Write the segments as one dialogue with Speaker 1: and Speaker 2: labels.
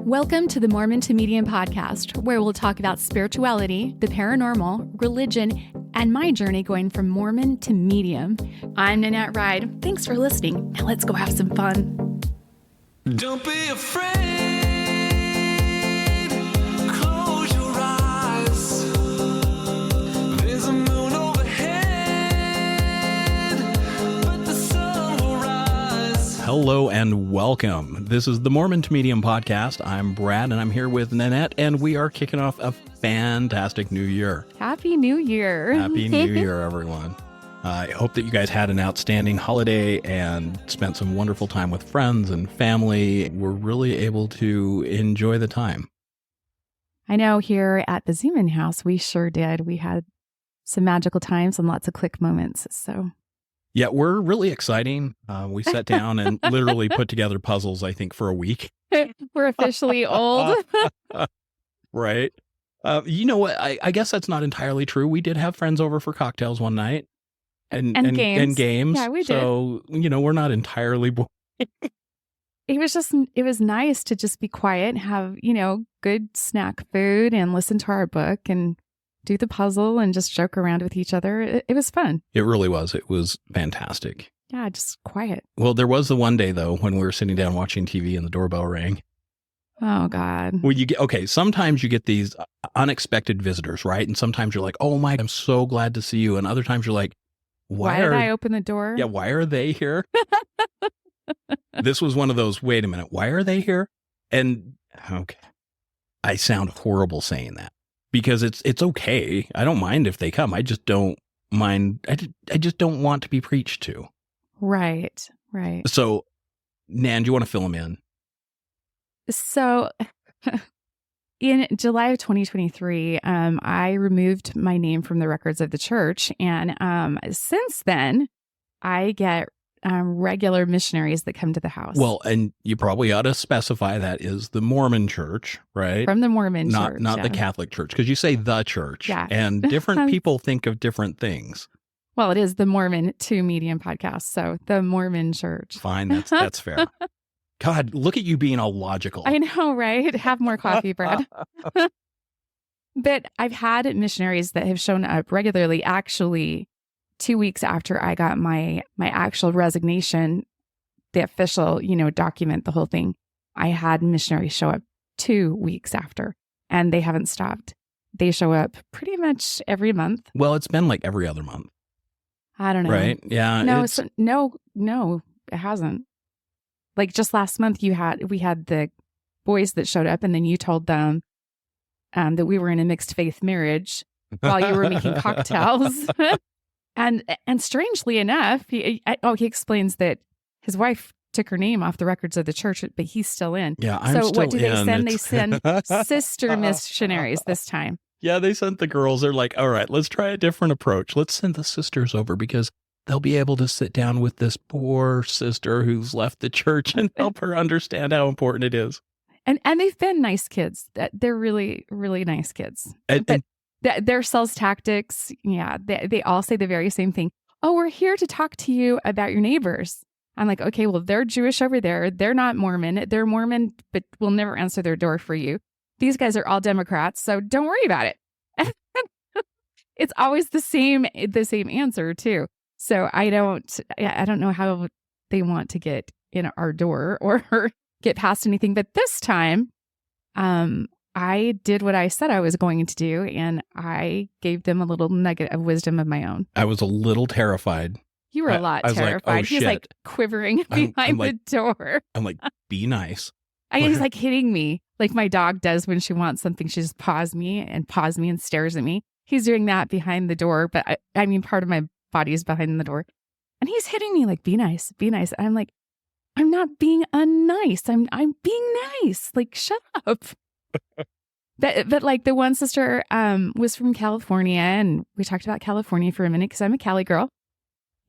Speaker 1: Welcome to the Mormon to Medium podcast, where we'll talk about spirituality, the paranormal, religion, and my journey going from Mormon to medium. I'm Nanette Ride. Thanks for listening. Now let's go have some fun.
Speaker 2: Don't be afraid. Close your eyes. There's a moon overhead, but the sun will rise.
Speaker 3: Hello and welcome. This is the Mormon to Medium podcast. I'm Brad and I'm here with Nanette, and we are kicking off a fantastic new year.
Speaker 1: Happy New Year.
Speaker 3: Happy New Year, everyone. I hope that you guys had an outstanding holiday and spent some wonderful time with friends and family. We're really able to enjoy the time.
Speaker 1: I know here at the Zeman house, we sure did. We had some magical times and lots of click moments. So
Speaker 3: Yeah, we're really exciting. We sat down and literally put together puzzles, I think, for a week.
Speaker 1: we're officially old.
Speaker 3: Right. You know what? I guess that's not entirely true. We did have friends over for cocktails one night. And games.
Speaker 1: Yeah, we did.
Speaker 3: So, we're not entirely bored.
Speaker 1: It was nice to just be quiet and have, good snack food and listen to our book and do the puzzle and just joke around with each other. It was fun.
Speaker 3: It really was. It was fantastic.
Speaker 1: Yeah, just quiet.
Speaker 3: Well, there was the one day, though, when we were sitting down watching TV and the doorbell rang.
Speaker 1: Oh, God.
Speaker 3: Well, sometimes you get these unexpected visitors, right? And sometimes you're like, oh, my, I'm so glad to see you. And other times you're like,
Speaker 1: why did I open the door?
Speaker 3: Yeah, why are they here? This was one of those, wait a minute, why are they here? And, okay, I sound horrible saying that because it's okay. I don't mind if they come. I just don't mind. I just don't want to be preached to.
Speaker 1: Right.
Speaker 3: So, Nan, do you want to fill them in?
Speaker 1: So in July of 2023, I removed my name from the records of the church. And since then, I get regular missionaries that come to the house.
Speaker 3: Well, and you probably ought to specify that is the Mormon church, right?
Speaker 1: From the Mormon church.
Speaker 3: Not the Catholic church, because you say the church.
Speaker 1: Yeah.
Speaker 3: And different people think of different things.
Speaker 1: Well, it is the Mormon to Medium podcast. So the Mormon church.
Speaker 3: Fine. That's fair. God, look at you being all logical.
Speaker 1: I know, right? Have more coffee, Brad. But I've had missionaries that have shown up regularly. Actually, 2 weeks after I got my actual resignation, the official, document, the whole thing, I had missionaries show up 2 weeks after, and they haven't stopped. They show up pretty much every month.
Speaker 3: Well, it's been like every other month.
Speaker 1: I don't know.
Speaker 3: Right? Yeah.
Speaker 1: No, it hasn't. Like just last month, we had the boys that showed up, and then you told them that we were in a mixed faith marriage while you were making cocktails. And strangely enough, he explains that his wife took her name off the records of the church, but he's still in.
Speaker 3: Yeah, I'm still in.
Speaker 1: So what do they send? They send sister missionaries this time.
Speaker 3: Yeah, they sent the girls. They're like, all right, let's try a different approach. Let's send the sisters over because they'll be able to sit down with this poor sister who's left the church and help her understand how important it is.
Speaker 1: And they've been nice kids. They're really, really nice kids.
Speaker 3: And
Speaker 1: their sales tactics, yeah, they all say the very same thing. Oh, we're here to talk to you about your neighbors. I'm like, okay, well, they're Jewish over there. They're not Mormon. They're Mormon, but we'll never answer their door for you. These guys are all Democrats, so don't worry about it. It's always the same answer too. So I don't know how they want to get in our door or get past anything. But this time, I did what I said I was going to do, and I gave them a little nugget of wisdom of my own.
Speaker 3: I was a little terrified.
Speaker 1: You were a lot terrified.
Speaker 3: Like, oh,
Speaker 1: He's like quivering behind the door.
Speaker 3: I'm like, be nice.
Speaker 1: He's like hitting me like my dog does when she wants something. She just paws me and stares at me. He's doing that behind the door, but I mean, part of my body is behind the door. And he's hitting me like, be nice, be nice. And I'm like, I'm not being unnice. I'm being nice. Like, shut up. But like the one sister was from California, and we talked about California for a minute because I'm a Cali girl.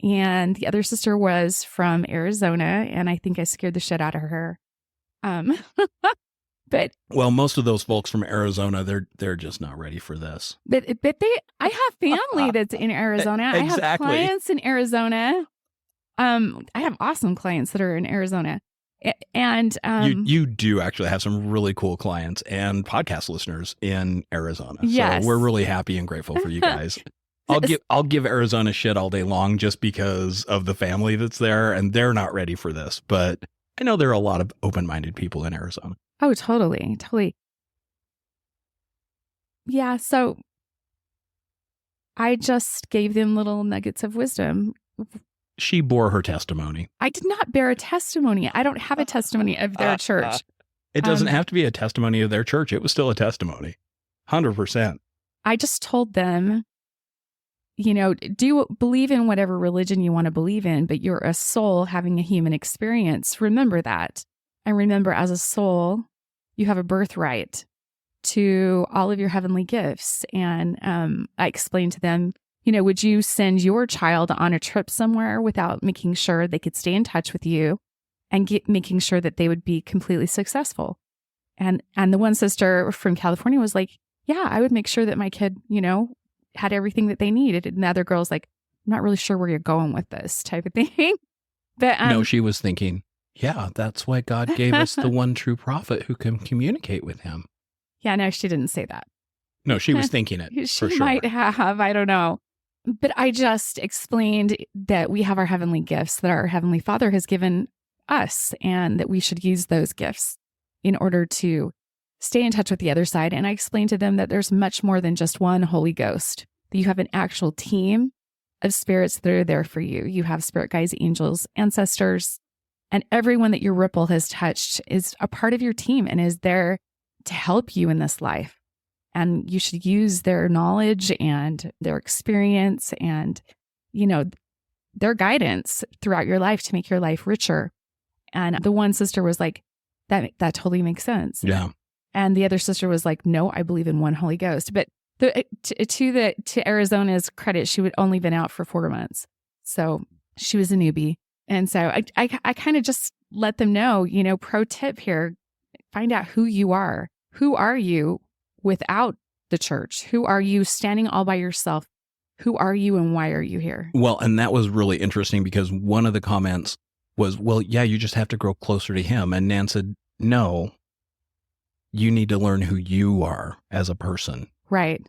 Speaker 1: And the other sister was from Arizona, and I think I scared the shit out of her. But
Speaker 3: most of those folks from Arizona, they're just not ready for this.
Speaker 1: But I have family that's in Arizona.
Speaker 3: Exactly.
Speaker 1: I have clients in Arizona. I have awesome clients that are in Arizona. And
Speaker 3: You do actually have some really cool clients and podcast listeners in Arizona.
Speaker 1: Yes.
Speaker 3: So we're really happy and grateful for you guys. I'll give Arizona shit all day long just because of the family that's there, and they're not ready for this. But I know there are a lot of open-minded people in Arizona.
Speaker 1: Oh, totally. Totally. Yeah. So I just gave them little nuggets of wisdom.
Speaker 3: She bore her testimony.
Speaker 1: I did not bear a testimony. I don't have a testimony of their church.
Speaker 3: It doesn't have to be a testimony of their church. It was still a testimony. 100%.
Speaker 1: I just told them, do believe in whatever religion you want to believe in, but you're a soul having a human experience. Remember that. And remember, as a soul, you have a birthright to all of your heavenly gifts. And I explained to them, would you send your child on a trip somewhere without making sure they could stay in touch with you and making sure that they would be completely successful? And the one sister from California was like, yeah, I would make sure that my kid, had everything that they needed. And the other girl's like, I'm not really sure where you're going with this type of thing. But
Speaker 3: no, she was thinking, yeah, that's why God gave us the one true prophet who can communicate with him.
Speaker 1: Yeah, no, she didn't say that.
Speaker 3: No, she was thinking it for
Speaker 1: She
Speaker 3: sure.
Speaker 1: might have, I don't know. But I just explained that we have our heavenly gifts that our Heavenly Father has given us, and that we should use those gifts in order to stay in touch with the other side. And I explained to them that there's much more than just one Holy Ghost, that you have an actual team of spirits that are there for you. You have spirit guides, angels, ancestors, and everyone that your ripple has touched is a part of your team and is there to help you in this life. And you should use their knowledge and their experience and, their guidance throughout your life to make your life richer. And the one sister was like, that totally makes sense.
Speaker 3: Yeah.
Speaker 1: And the other sister was like, no, I believe in one Holy Ghost. But to Arizona's credit, she had only been out for 4 months. So she was a newbie. And so I kind of just let them know, pro tip here, find out who you are. Who are you without the church? Who are you standing all by yourself? Who are you and why are you here?
Speaker 3: Well, and that was really interesting because one of the comments was, well, yeah, you just have to grow closer to him. And Nan said, no, you need to learn who you are as a person.
Speaker 1: Right.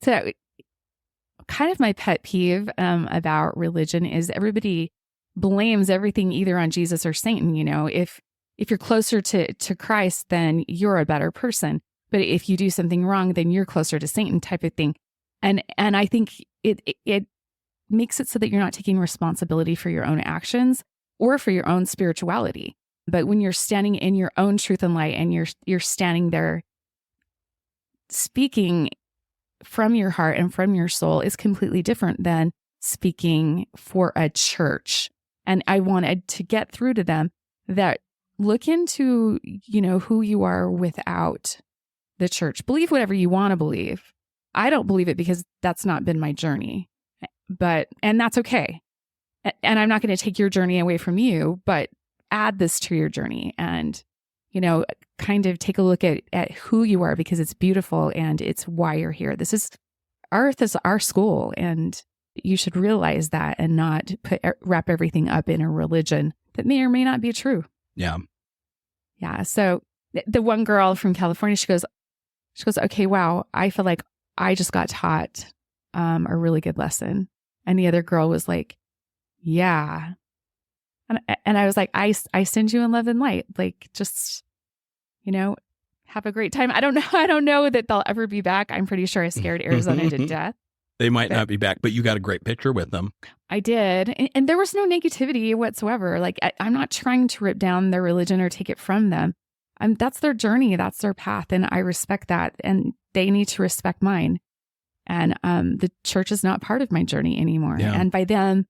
Speaker 1: So kind of my pet peeve about religion is everybody blames everything either on Jesus or Satan. If you're closer to Christ, then you're a better person. But if you do something wrong, then you're closer to Satan type of thing. And I think it makes it so that you're not taking responsibility for your own actions or for your own spirituality. But when you're standing in your own truth and light and you're standing there speaking from your heart and from your soul is completely different than speaking for a church. And I wanted to get through to them that look into, who you are without the church. Believe whatever you want to believe. I don't believe it because that's not been my journey, and that's okay. And I'm not going to take your journey away from you, but add this to your journey and, kind of take a look at who you are because it's beautiful and it's why you're here. Earth is our school, and you should realize that and not wrap everything up in a religion that may or may not be true.
Speaker 3: Yeah.
Speaker 1: Yeah. So the one girl from California, she goes, okay, wow, I feel like I just got taught a really good lesson. And the other girl was like, yeah. And I was like, I send you in love and light. Like, just, have a great time. I don't know that they'll ever be back. I'm pretty sure I scared Arizona to death.
Speaker 3: They might not be back, but you got a great picture with them.
Speaker 1: I did. And there was no negativity whatsoever. Like, I'm not trying to rip down their religion or take it from them. That's their journey. That's their path. And I respect that. And they need to respect mine. And the church is not part of my journey anymore.
Speaker 3: Yeah.
Speaker 1: And by them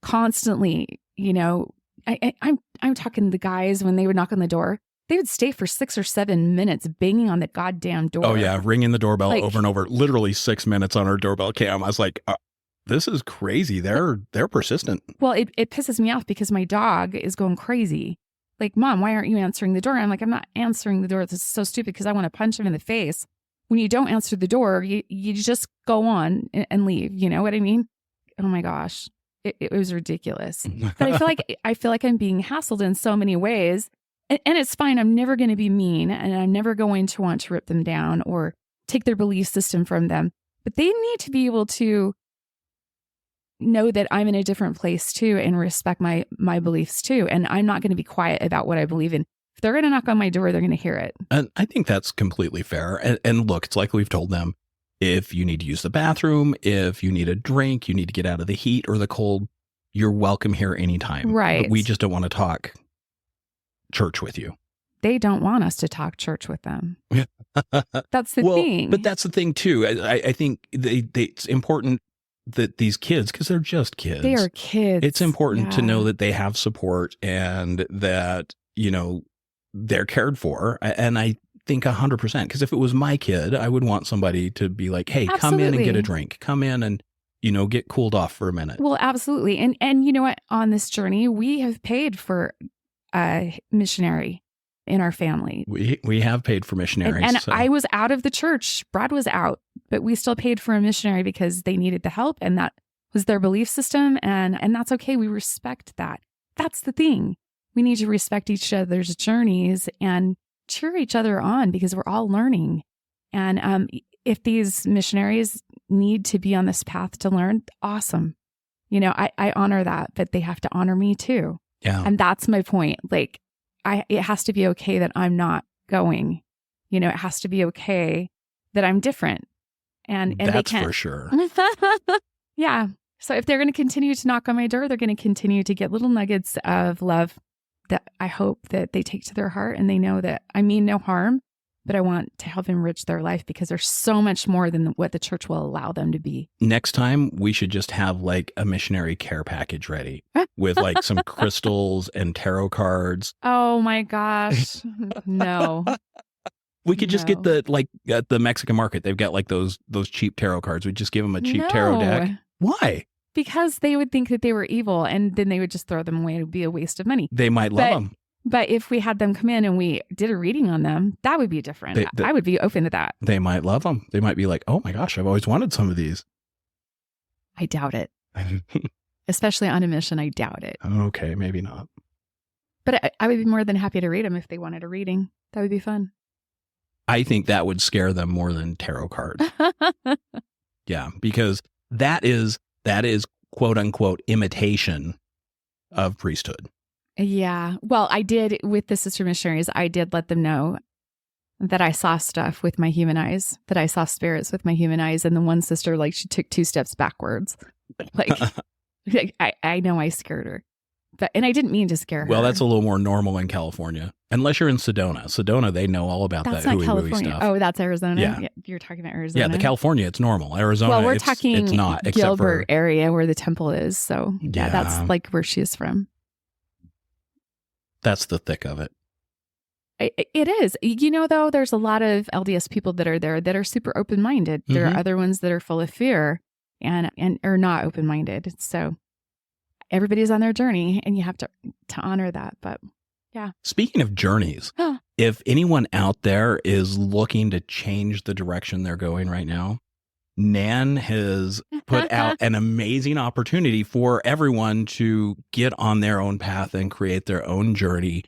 Speaker 1: constantly, I'm talking the guys when they would knock on the door, they would stay for 6 or 7 minutes banging on the goddamn door.
Speaker 3: Oh, yeah. Ringing the doorbell
Speaker 1: Like,
Speaker 3: over and over. Literally 6 minutes on our doorbell cam. I was like, this is crazy. They're persistent.
Speaker 1: Well, it pisses me off because my dog is going crazy. Like, Mom, why aren't you answering the door? I'm like, I'm not answering the door. This is so stupid because I want to punch him in the face. When you don't answer the door, you just go on and leave. You know what I mean? Oh my gosh. It was ridiculous. But I feel like I'm being hassled in so many ways And it's fine. I'm never going to be mean, and I'm never going to want to rip them down or take their belief system from them. But they need to be able to know that I'm in a different place too and respect my beliefs too. And I'm not going to be quiet about what I believe in. If they're going to knock on my door, they're going to hear it.
Speaker 3: And I think that's completely fair. And look, it's like we've told them, if you need to use the bathroom, if you need a drink, you need to get out of the heat or the cold, you're welcome here anytime.
Speaker 1: Right.
Speaker 3: But we just don't want to talk church with you.
Speaker 1: They don't want us to talk church with them. That's the thing.
Speaker 3: But that's the thing too. I think it's important that these kids, because they're just kids.
Speaker 1: They are kids.
Speaker 3: It's important to know that they have support and that, you know, they're cared for. And I think 100%, because if it was my kid, I would want somebody to be like, hey, come in and get a drink. Come in and, you know, get cooled off for a minute.
Speaker 1: Well, absolutely. And you know what? On this journey, we have paid for a missionary in our family.
Speaker 3: We have paid for missionaries.
Speaker 1: And I was out of the church. Brad was out, but we still paid for a missionary because they needed the help. And that was their belief system. And that's okay. We respect that. That's the thing. We need to respect each other's journeys and cheer each other on because we're all learning. And if these missionaries need to be on this path to learn, awesome. You know, I honor that, but they have to honor me too.
Speaker 3: Yeah.
Speaker 1: And that's my point. Like, it has to be okay that I'm not going. You know, it has to be okay that I'm different. And
Speaker 3: that's
Speaker 1: they can't.
Speaker 3: For sure.
Speaker 1: Yeah. So if they're going to continue to knock on my door, they're going to continue to get little nuggets of love that I hope that they take to their heart, and they know that I mean no harm, but I want to help enrich their life because there's so much more than what the church will allow them to be.
Speaker 3: Next time, we should just have like a missionary care package ready with like some crystals and tarot cards.
Speaker 1: Oh my gosh. No.
Speaker 3: We could just get at the Mexican market. They've got like those cheap tarot cards. We just give them a cheap tarot deck. Why?
Speaker 1: Because they would think that they were evil and then they would just throw them away. It would be a waste of money.
Speaker 3: They might love them.
Speaker 1: But if we had them come in and we did a reading on them, that would be different. I would be open to that.
Speaker 3: They might love them. They might be like, oh my gosh, I've always wanted some of these.
Speaker 1: I doubt it. Especially on a mission, I doubt it.
Speaker 3: Okay, maybe not.
Speaker 1: But I would be more than happy to read them if they wanted a reading. That would be fun.
Speaker 3: I think that would scare them more than tarot cards. Yeah, because that is quote unquote imitation of priesthood.
Speaker 1: Yeah. Well, I did with the sister missionaries, I did let them know that I saw stuff with my human eyes, that I saw spirits with my human eyes. And the one sister, like, she took 2 steps backwards. Like, I know I scared her. And I didn't mean to scare her.
Speaker 3: Well, that's a little more normal in California. Unless you're in Sedona. Sedona, they know all about
Speaker 1: that's
Speaker 3: that
Speaker 1: not California
Speaker 3: stuff.
Speaker 1: Oh, that's Arizona?
Speaker 3: Yeah.
Speaker 1: You're talking about Arizona.
Speaker 3: Yeah, the California, it's normal. Arizona,
Speaker 1: well, we're talking
Speaker 3: it's not.
Speaker 1: Gilbert area where the temple is. So, yeah, that's like where she is from.
Speaker 3: That's the thick of it.
Speaker 1: It is. You know, though, there's a lot of LDS people that are there that are super open-minded. There are other ones that are full of fear and are not open-minded. So everybody's on their journey and you have to honor that. But yeah.
Speaker 3: Speaking of journeys, if anyone out there is looking to change the direction they're going right now, Nan has put out an amazing opportunity for everyone to get on their own path and create their own journey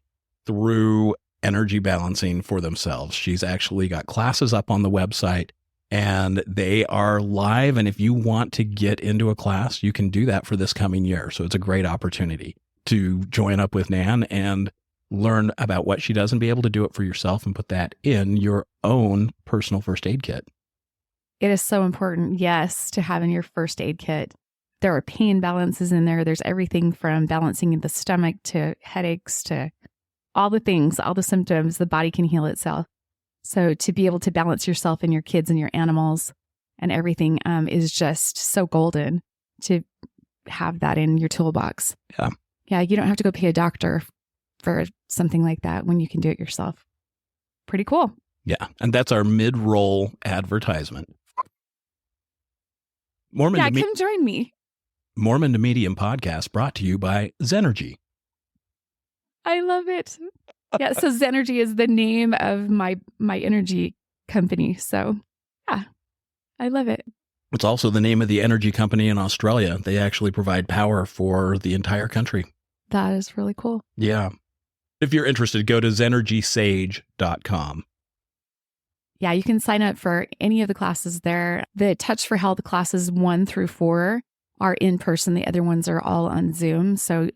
Speaker 3: through energy balancing for themselves. She's actually got classes up on the website and they are live. And if you want to get into a class, you can do that for this coming year. So it's a great opportunity to join up with Nan and learn about what she does and be able to do it for yourself and put that in your own personal first aid kit.
Speaker 1: It is so important, yes, to have in your first aid kit. There are pain balances in there. There's everything from balancing the stomach to headaches to all the things, all the symptoms. The body can heal itself. So to be able to balance yourself and your kids and your animals and everything is just so golden to have that in your toolbox.
Speaker 3: Yeah.
Speaker 1: Yeah, you don't have to go pay a doctor for something like that when you can do it yourself. Pretty cool.
Speaker 3: Yeah, and that's our mid-roll advertisement.
Speaker 1: Come join me.
Speaker 3: Mormon to Medium podcast brought to you by Zenergy.
Speaker 1: I love it. Yeah, so Zenergy is the name of my energy company. So, yeah, I love it.
Speaker 3: It's also the name of the energy company in Australia. They actually provide power for the entire country.
Speaker 1: That is really cool.
Speaker 3: Yeah. If you're interested, go to zenergysage.com.
Speaker 1: Yeah, you can sign up for any of the classes there. The Touch for Health classes 1 through 4 are in person. The other ones are all on Zoom. So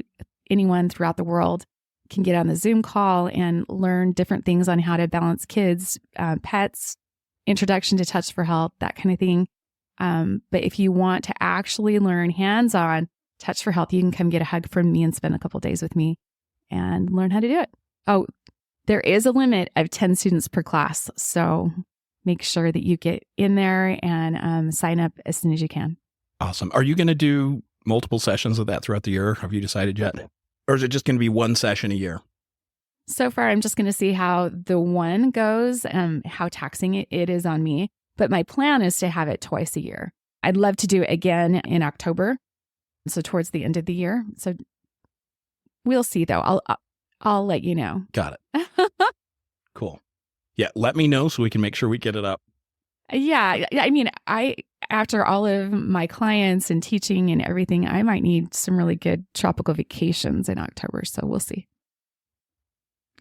Speaker 1: anyone throughout the world can get on the Zoom call and learn different things on how to balance kids, pets, introduction to Touch for Health, that kind of thing. But if you want to actually learn hands-on Touch for Health, you can come get a hug from me and spend a couple days with me and learn how to do it. Oh, there is a limit of 10 students per class. So make sure that you get in there and sign up as soon as you can.
Speaker 3: Awesome. Are you going to do multiple sessions of that throughout the year? Have you decided yet? Or is it just going to be one session a year?
Speaker 1: So far, I'm just going to see how the one goes and how taxing it is on me. But my plan is to have it twice a year. I'd love to do it again in October. So towards the end of the year. So we'll see, though. I'll let you know.
Speaker 3: Got it. Cool. Yeah, let me know so we can make sure we get it up.
Speaker 1: Yeah. I mean, after all of my clients and teaching and everything, I might need some really good tropical vacations in October. So we'll see.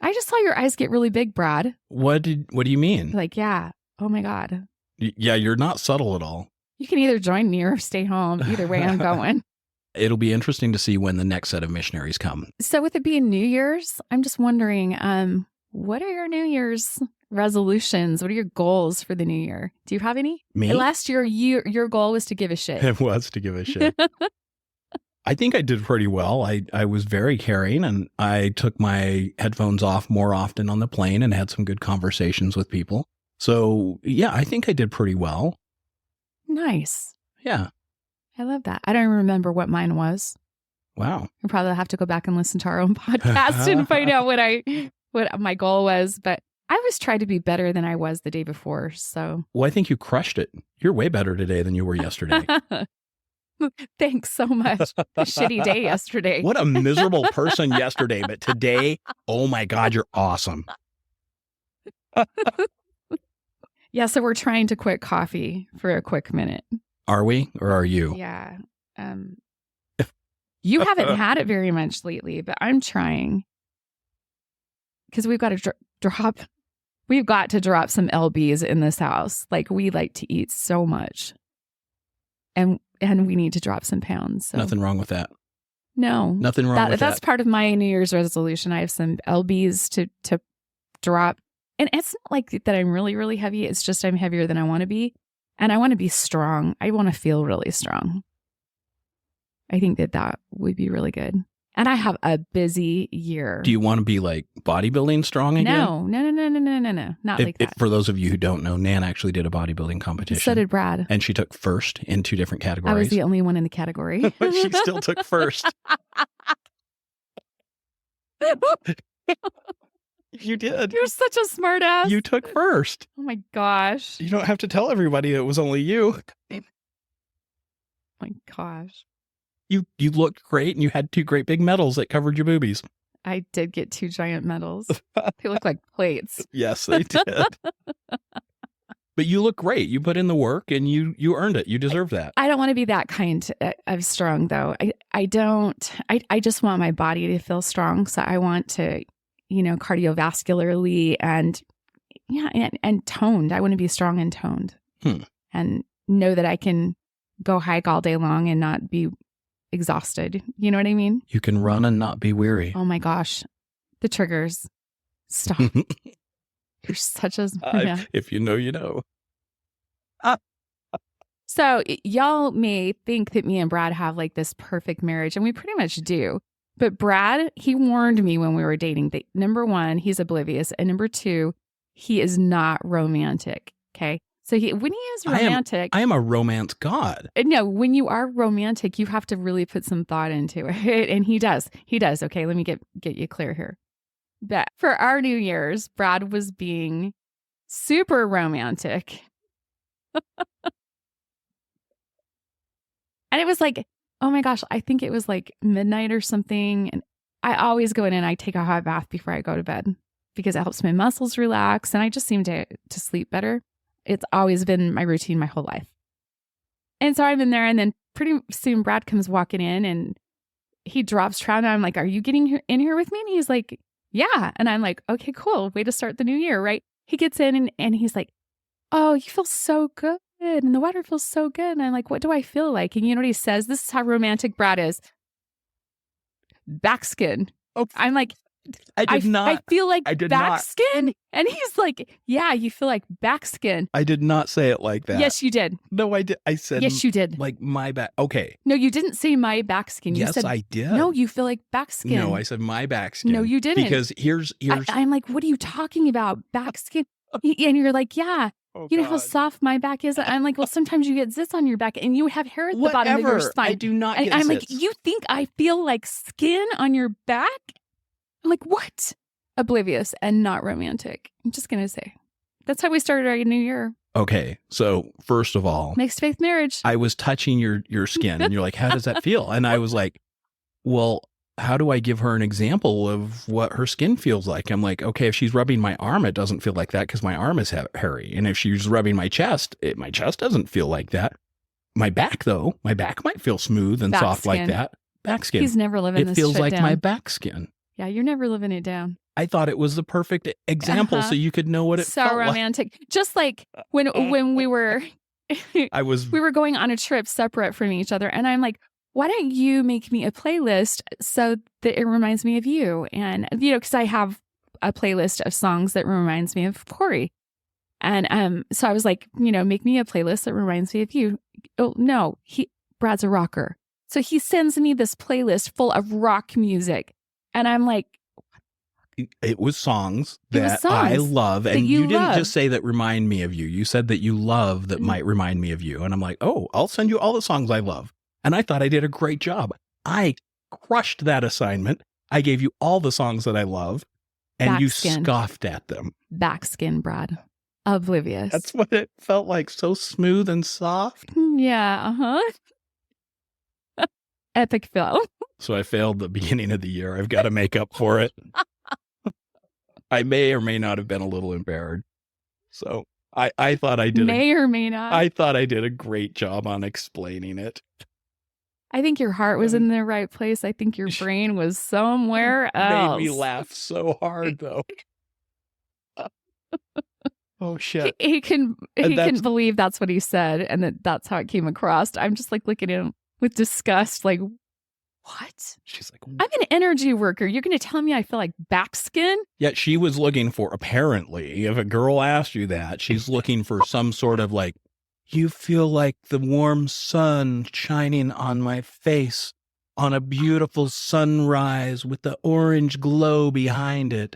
Speaker 1: I just saw your eyes get really big, Brad.
Speaker 3: What do you mean?
Speaker 1: Like, yeah. Oh my God.
Speaker 3: Yeah, you're not subtle at all.
Speaker 1: You can either join me or stay home. Either way, I'm going.
Speaker 3: It'll be interesting to see when the next set of missionaries come.
Speaker 1: So with it being New Year's, I'm just wondering, what are your New Year's resolutions? What are your goals for the new year? Do you have any?
Speaker 3: Me?
Speaker 1: Last year, your goal was to give a shit.
Speaker 3: It was to give a shit. I think I did pretty well. I was very caring, and I took my headphones off more often on the plane and had some good conversations with people. So yeah, I think I did pretty well.
Speaker 1: Nice.
Speaker 3: Yeah.
Speaker 1: I love that. I don't remember what mine was.
Speaker 3: Wow.
Speaker 1: I'll probably have to go back and listen to our own podcast and find out what my goal was. But I always tried to be better than I was the day before. So
Speaker 3: Well, I think you crushed it. You're way better today than you were yesterday.
Speaker 1: Thanks so much. A shitty day yesterday.
Speaker 3: What a miserable person yesterday, but today, oh my God, you're awesome.
Speaker 1: Yeah, so we're trying to quit coffee for a quick minute.
Speaker 3: Are we, or are you?
Speaker 1: Yeah. You haven't had it very much lately, but I'm trying. Because we've got to drop some LBs in this house. Like, we like to eat so much. And we need to drop some pounds. So.
Speaker 3: Nothing wrong with that.
Speaker 1: No.
Speaker 3: Nothing wrong with that.
Speaker 1: That's part of my New Year's resolution. I have some LBs to drop. And it's not like that I'm really, really heavy. It's just I'm heavier than I want to be. And I want to be strong. I want to feel really strong. I think that would be really good. And I have a busy year.
Speaker 3: Do you want to be like bodybuilding strong again?
Speaker 1: No. Not like that.
Speaker 3: For those of you who don't know, Nan actually did a bodybuilding competition.
Speaker 1: So did Brad.
Speaker 3: And she took first in 2 different categories.
Speaker 1: I was the only one in the category.
Speaker 3: But she still took first. You did.
Speaker 1: You're such a smart ass.
Speaker 3: You took first.
Speaker 1: Oh my gosh.
Speaker 3: You don't have to tell everybody it was only you.
Speaker 1: Oh my gosh.
Speaker 3: You looked great, and you had 2 great big medals that covered your boobies.
Speaker 1: I did get 2 giant medals. They look like plates.
Speaker 3: Yes, they did. But you look great. You put in the work, and you earned it. You deserve that.
Speaker 1: I don't want to be that kind of strong, though. I don't. I just want my body to feel strong. So I want to, cardiovascularly and toned. I want to be strong and toned and know that I can go hike all day long and not be exhausted. You know what I mean?
Speaker 3: You can run and not be weary.
Speaker 1: Oh my gosh. The triggers. Stop. You're such a...
Speaker 3: If you know, you know.
Speaker 1: So y'all may think that me and Brad have like this perfect marriage, and we pretty much do. But Brad, he warned me when we were dating that number 1, he's oblivious. And number 2, he is not romantic. Okay. So when he is romantic,
Speaker 3: I am a romance god.
Speaker 1: No, when you are romantic, you have to really put some thought into it. And he does. Okay, let me get you clear here. But for our New Year's, Brad was being super romantic. And it was like, oh my gosh, I think it was like midnight or something. And I always go in and I take a hot bath before I go to bed because it helps my muscles relax. And I just seem to sleep better. It's always been my routine my whole life. And so I'm in there, and then pretty soon Brad comes walking in and he drops trout, and I'm like, are you getting in here with me? And he's like, Yeah. And I'm like, okay, cool. Way to start the new year, right? He gets in and he's like, oh, you feel so good. And the water feels so good. And I'm like, what do I feel like? And you know what he says? This is how romantic Brad is. Backskin.
Speaker 3: Oh,
Speaker 1: I'm like,
Speaker 3: I did not.
Speaker 1: I feel like
Speaker 3: I did not.
Speaker 1: backskin. And he's like, yeah, you feel like backskin.
Speaker 3: I did not say it like that.
Speaker 1: Yes, you did.
Speaker 3: No, I did. I said,
Speaker 1: Yes, you did.
Speaker 3: like my back. Okay.
Speaker 1: No, you didn't say my backskin. You
Speaker 3: Yes,
Speaker 1: said,
Speaker 3: I did.
Speaker 1: no, you feel like backskin.
Speaker 3: No, I said my back skin.
Speaker 1: No, you didn't.
Speaker 3: Because here's.
Speaker 1: I'm like, what are you talking about? Backskin. And you're like, yeah.
Speaker 3: Oh,
Speaker 1: You know how soft my back is? I'm like, well, sometimes you get zits on your back and you have hair at the bottom of your spine.
Speaker 3: I do not
Speaker 1: And
Speaker 3: get
Speaker 1: I'm like,
Speaker 3: zits.
Speaker 1: you think I feel like skin on your back? I'm like, what? Oblivious and not romantic. I'm just going to say. That's how we started our new year.
Speaker 3: Okay. So first of all,
Speaker 1: Mixed faith marriage.
Speaker 3: I was touching your skin and you're like, how does that feel? And I was like, well, how do I give her an example of what her skin feels like? I'm like, okay, if she's rubbing my arm, it doesn't feel like that because my arm is hairy. And if she's rubbing my chest, my chest doesn't feel like that. My back, though, my back might feel smooth and
Speaker 1: Back
Speaker 3: soft like
Speaker 1: skin.
Speaker 3: that. Back skin.
Speaker 1: He's never living this
Speaker 3: It feels
Speaker 1: shit
Speaker 3: like
Speaker 1: down.
Speaker 3: my back skin.
Speaker 1: Yeah, you're never living it down.
Speaker 3: I thought it was the perfect example
Speaker 1: Uh-huh.
Speaker 3: so you could know what it
Speaker 1: So
Speaker 3: felt like.
Speaker 1: romantic. Just like when we were
Speaker 3: I was
Speaker 1: we were going on a trip separate from each other, and I'm like, why don't you make me a playlist so that it reminds me of you? And because I have a playlist of songs that reminds me of Corey. And so I was like, make me a playlist that reminds me of you. Oh no, Brad's a rocker. So he sends me this playlist full of rock music. And I'm like,
Speaker 3: it was songs
Speaker 1: It was
Speaker 3: that I
Speaker 1: songs
Speaker 3: love.
Speaker 1: that
Speaker 3: And
Speaker 1: you
Speaker 3: you didn't
Speaker 1: love.
Speaker 3: just say that remind me of you. You said that you love that might remind me of you. And I'm like, oh, I'll send you all the songs I love. And I thought I did a great job. I crushed that assignment. I gave you all the songs that I love. And you
Speaker 1: Backskin.
Speaker 3: scoffed at them.
Speaker 1: backskin, Brad. Oblivious.
Speaker 3: That's what it felt like. So smooth and soft.
Speaker 1: Yeah, uh-huh. Epic fail.
Speaker 3: So I failed the beginning of the year. I've got to make up for it. I may or may not have been a little embarrassed. So I thought I did.
Speaker 1: May or may not.
Speaker 3: I thought I did a great job on explaining it.
Speaker 1: I think your heart was in the right place. I think your brain was somewhere else.
Speaker 3: Made me laugh so hard, though. Oh shit!
Speaker 1: He
Speaker 3: And
Speaker 1: couldn't believe that's what he said, and that's how it came across. I'm just like looking at him with disgust, like, what?
Speaker 3: She's like,
Speaker 1: I'm an energy worker. You're going to tell me I feel like backskin?
Speaker 3: yeah. She was looking for. Apparently, if a girl asked you that, she's looking for some sort of like, you feel like the warm sun shining on my face on a beautiful sunrise with the orange glow behind it.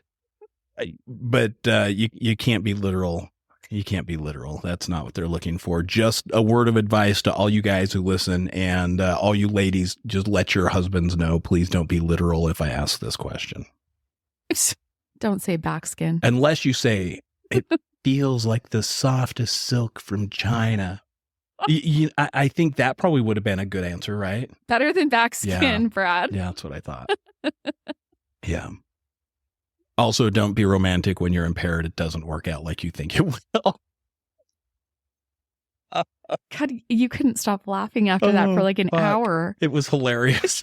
Speaker 3: But you can't be literal. You can't be literal. That's not what they're looking for. Just a word of advice to all you guys who listen and all you ladies, just let your husbands know, please don't be literal if I ask this question.
Speaker 1: Don't say backskin.
Speaker 3: Unless you say, it feels like the softest silk from China. I think that probably would have been a good answer, right?
Speaker 1: Better than backskin,
Speaker 3: Yeah.
Speaker 1: Brad.
Speaker 3: Yeah, that's what I thought. Yeah. Also, don't be romantic when you're impaired. It doesn't work out like you think it will.
Speaker 1: God, you couldn't stop laughing after that for like an
Speaker 3: fuck.
Speaker 1: hour.
Speaker 3: It was hilarious.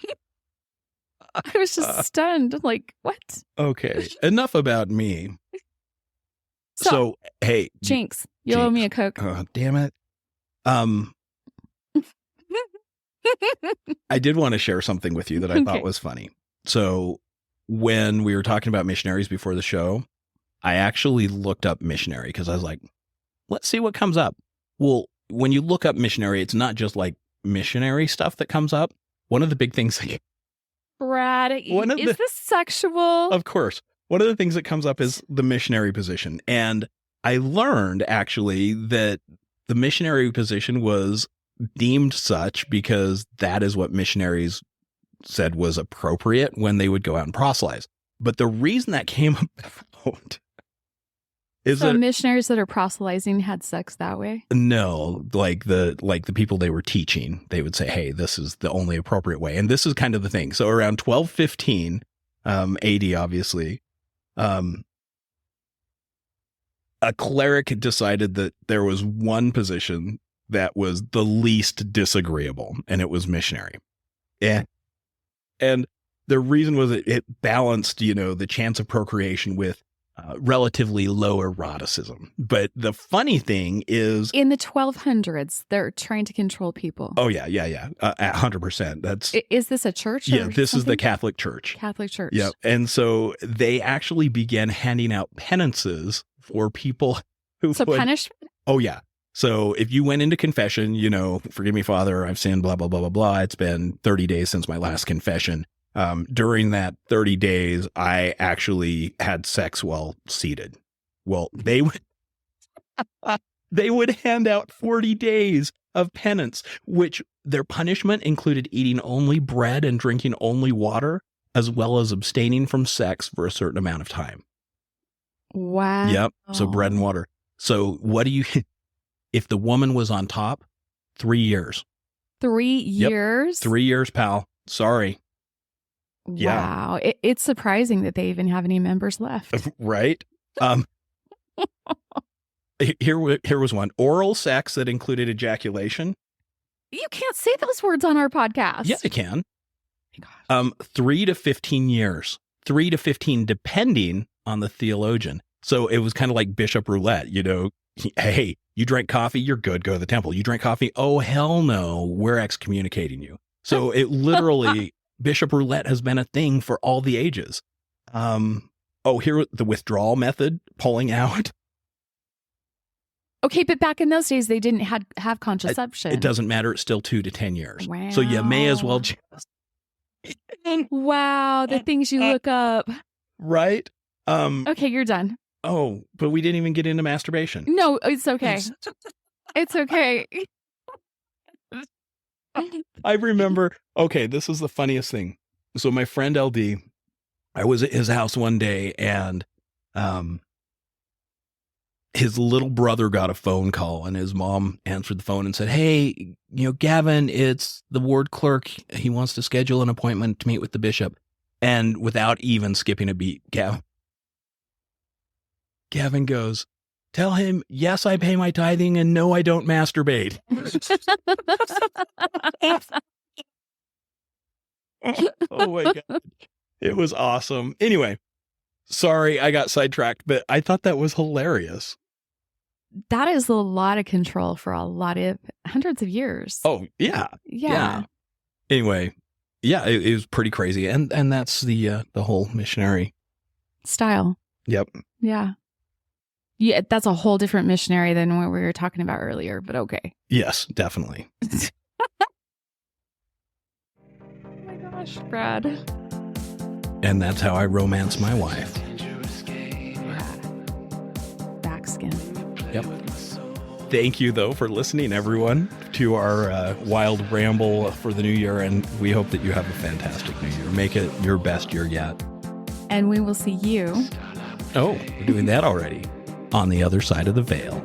Speaker 1: I was just stunned. Like, what?
Speaker 3: Okay, enough about me.
Speaker 1: So,
Speaker 3: So, hey,
Speaker 1: Jinx, you owe me a
Speaker 3: Jinx.
Speaker 1: Coke.
Speaker 3: Damn it. I did want to share something with you that I
Speaker 1: Okay.
Speaker 3: thought was funny. So, when we were talking about missionaries before the show, I actually looked up missionary because I was like, let's see what comes up. Well, when you look up missionary, it's not just like missionary stuff that comes up. One of the big things,
Speaker 1: Brad,
Speaker 3: One of
Speaker 1: is
Speaker 3: the-
Speaker 1: this sexual?
Speaker 3: of course, one of the things that comes up is the missionary position. And I learned actually that the missionary position was deemed such because that is what missionaries said was appropriate when they would go out and proselytize. But the reason that came about is
Speaker 1: So
Speaker 3: that
Speaker 1: missionaries that are proselytizing had sex that way?
Speaker 3: no, like the people they were teaching, they would say, hey, this is the only appropriate way. And this is kind of the thing. So around 1215 AD, obviously, a cleric decided that there was one position that was the least disagreeable, and it was missionary. And the reason was it balanced, the chance of procreation with relatively low eroticism. But the funny thing is,
Speaker 1: in the 1200s, they're trying to control people.
Speaker 3: oh yeah, 100%. That's
Speaker 1: Is this a church?
Speaker 3: yeah.
Speaker 1: Or
Speaker 3: This is the
Speaker 1: something?
Speaker 3: Catholic Church.
Speaker 1: Catholic Church.
Speaker 3: Yeah, and so they actually began handing out penances for people who
Speaker 1: So
Speaker 3: would.
Speaker 1: punishment.
Speaker 3: Oh yeah. So if you went into confession, forgive me, Father, I've sinned, blah blah blah blah blah. It's been 30 days since my last confession. During that 30 days, I actually had sex while seated. Well, they would hand out 40 days of penance, which their punishment included eating only bread and drinking only water, as well as abstaining from sex for a certain amount of time.
Speaker 1: Wow.
Speaker 3: Yep. So bread and water. So what do you, if the woman was on top, 3 years.
Speaker 1: 3 years?
Speaker 3: 3 years, pal. Sorry. Yeah.
Speaker 1: Wow. It's surprising that they even have any members left.
Speaker 3: Right? Here was one. Oral sex that included ejaculation.
Speaker 1: You can't say those words on our podcast.
Speaker 3: Yeah, I can.
Speaker 1: Oh my gosh.
Speaker 3: 3 to 15 years. 3 to 15, depending on the theologian. So it was kind of like Bishop Roulette, Hey, you drank coffee, you're good, go to the temple. You drank coffee, oh, hell no, we're excommunicating you. So it literally, Bishop Roulette has been a thing for all the ages. Here, the withdrawal method, pulling out.
Speaker 1: Okay, but back in those days, they didn't have contraception.
Speaker 3: It doesn't matter. It's still 2 to 10 years. Wow. So you may as well just.
Speaker 1: Wow, the things you look up.
Speaker 3: Right?
Speaker 1: Okay, you're done.
Speaker 3: Oh, but we didn't even get into masturbation.
Speaker 1: No, it's okay. It's okay.
Speaker 3: I remember, okay, this is the funniest thing. So my friend LD, I was at his house one day and his little brother got a phone call and his mom answered the phone and said, hey, Gavin, it's the ward clerk. He wants to schedule an appointment to meet with the bishop. And without even skipping a beat, Gavin goes, tell him, yes, I pay my tithing and no, I don't masturbate. Oh my God. It was awesome. Anyway, sorry, I got sidetracked, but I thought that was hilarious.
Speaker 1: That is a lot of control for a lot of hundreds of years.
Speaker 3: Oh, yeah.
Speaker 1: Yeah.
Speaker 3: Anyway, yeah, it was pretty crazy. And that's the whole missionary
Speaker 1: Style.
Speaker 3: Yep.
Speaker 1: Yeah. Yeah, that's a whole different missionary than what we were talking about earlier, but okay.
Speaker 3: Yes, definitely.
Speaker 1: Oh my gosh, Brad.
Speaker 3: And that's how I romance my wife.
Speaker 1: Backskin.
Speaker 3: Yep. Thank you, though, for listening, everyone, to our wild ramble for the new year. And we hope that you have a fantastic new year. Make it your best year yet.
Speaker 1: And we will see you.
Speaker 3: Oh, we're doing that already. On the other side of the veil.